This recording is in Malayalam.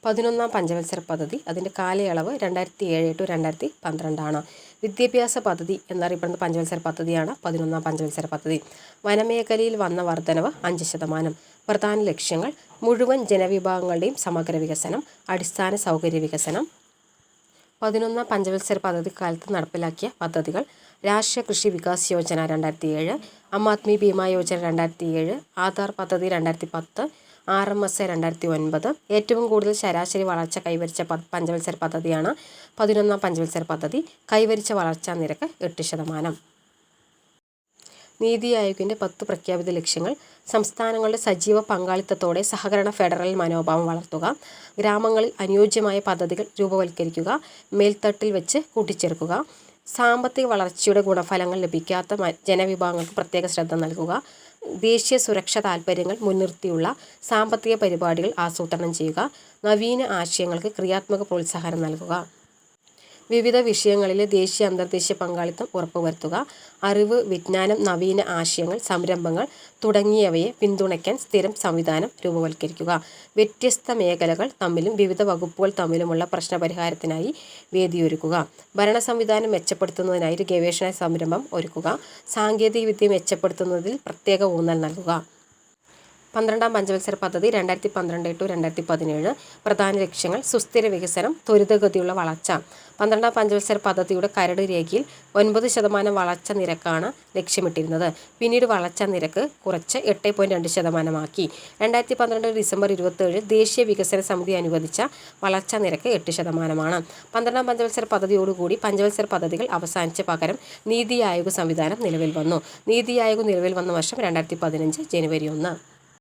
11ാം പഞ്ചവത്സര പദ്ധതി അതിൻ്റെ കാലയളവ് 2007 to 2012 വിദ്യാഭ്യാസ പദ്ധതി എന്നറിയപ്പെടുന്ന പഞ്ചവത്സര പദ്ധതിയാണ് 11ാം പഞ്ചവത്സര പദ്ധതി. വനമേഖലയിൽ വന്ന വർധനവ് 5%. പ്രധാന ലക്ഷ്യങ്ങൾ മുഴുവൻ ജനവിഭാഗങ്ങളുടെയും സമഗ്ര വികസനം, അടിസ്ഥാന സൗകര്യ വികസനം. 11ാം പഞ്ചവത്സര പദ്ധതി കാലത്ത് നടപ്പിലാക്കിയ പദ്ധതികൾ: രാഷ്ട്രീയ കൃഷി വികാസ് യോജന 2007, അം ആദ്മി ബീമാ യോജന 2007, ആധാർ പദ്ധതി 2010, RMSA 2009. ഏറ്റവും കൂടുതൽ ശരാശരി വളർച്ച കൈവരിച്ച പഞ്ചവത്സര പദ്ധതിയാണ് 11ാം പഞ്ചവത്സര പദ്ധതി. കൈവരിച്ച വളർച്ചാ നിരക്ക് 8%. നീതി ആയോഗിൻ്റെ 10 പ്രഖ്യാപിത ലക്ഷ്യങ്ങൾ: സംസ്ഥാനങ്ങളുടെ സജീവ പങ്കാളിത്തത്തോടെ സഹകരണ ഫെഡറൽ മനോഭാവം വളർത്തുക, ഗ്രാമങ്ങളിൽ അനുയോജ്യമായ പദ്ധതികൾ രൂപവൽക്കരിക്കുക, മേൽത്തട്ടിൽ വെച്ച് കൂട്ടിച്ചേർക്കുക, സാമ്പത്തിക വളർച്ചയുടെ ഗുണഫലങ്ങൾ ലഭിക്കാത്ത ജനവിഭാഗങ്ങൾക്ക് പ്രത്യേക ശ്രദ്ധ നൽകുക, ദേശീയ സുരക്ഷാ താൽപ്പര്യങ്ങൾ മുൻനിർത്തിയുള്ള സാമ്പത്തിക പരിപാടികൾ ആസൂത്രണം ചെയ്യുക, നവീന ആശയങ്ങൾക്ക് ക്രിയാത്മക പ്രോത്സാഹനം നൽകുക, വിവിധ വിഷയങ്ങളിലെ ദേശീയ അന്തർദേശീയ പങ്കാളിത്തം ഉറപ്പുവരുത്തുക, അറിവ്, വിജ്ഞാനം, നവീന ആശയങ്ങൾ, സംരംഭങ്ങൾ തുടങ്ങിയവയെ പിന്തുണയ്ക്കാൻ സ്ഥിരം സംവിധാനം രൂപവൽക്കരിക്കുക, വ്യത്യസ്ത മേഖലകൾ തമ്മിലും വിവിധ വകുപ്പുകൾ തമ്മിലുമുള്ള പ്രശ്നപരിഹാരത്തിനായി വേദിയൊരുക്കുക, ഭരണ സംവിധാനം മെച്ചപ്പെടുത്തുന്നതിനായി ഒരു ഗവേഷണ സംരംഭം ഒരുക്കുക, സാങ്കേതികവിദ്യ മെച്ചപ്പെടുത്തുന്നതിൽ പ്രത്യേക ഊന്നൽ നൽകുക. 12ാം പഞ്ചവത്സര പദ്ധതി 2012 to 2017. പ്രധാന ലക്ഷ്യങ്ങൾ: സുസ്ഥിര വികസനം, ത്വരിതഗതിയുള്ള വളർച്ച. 12ാം പഞ്ചവത്സര പദ്ധതിയുടെ കരട് രേഖയിൽ 9% വളർച്ച നിരക്കാണ് ലക്ഷ്യമിട്ടിരുന്നത്. പിന്നീട് വളർച്ചാ നിരക്ക് കുറച്ച് 8.2% ആക്കി. 2012 ഡിസംബർ 27 ദേശീയ വികസന സമിതി അനുവദിച്ച വളർച്ചാ നിരക്ക് 8%. 12ാം പഞ്ചവത്സര പദ്ധതിയോടുകൂടി പഞ്ചവത്സര പദ്ധതികൾ അവസാനിച്ച പകരം നീതി ആയോഗ് സംവിധാനം നിലവിൽ വന്നു. നീതി ആയോഗ് നിലവിൽ വന്ന വർഷം 2015 ജനുവരി 1.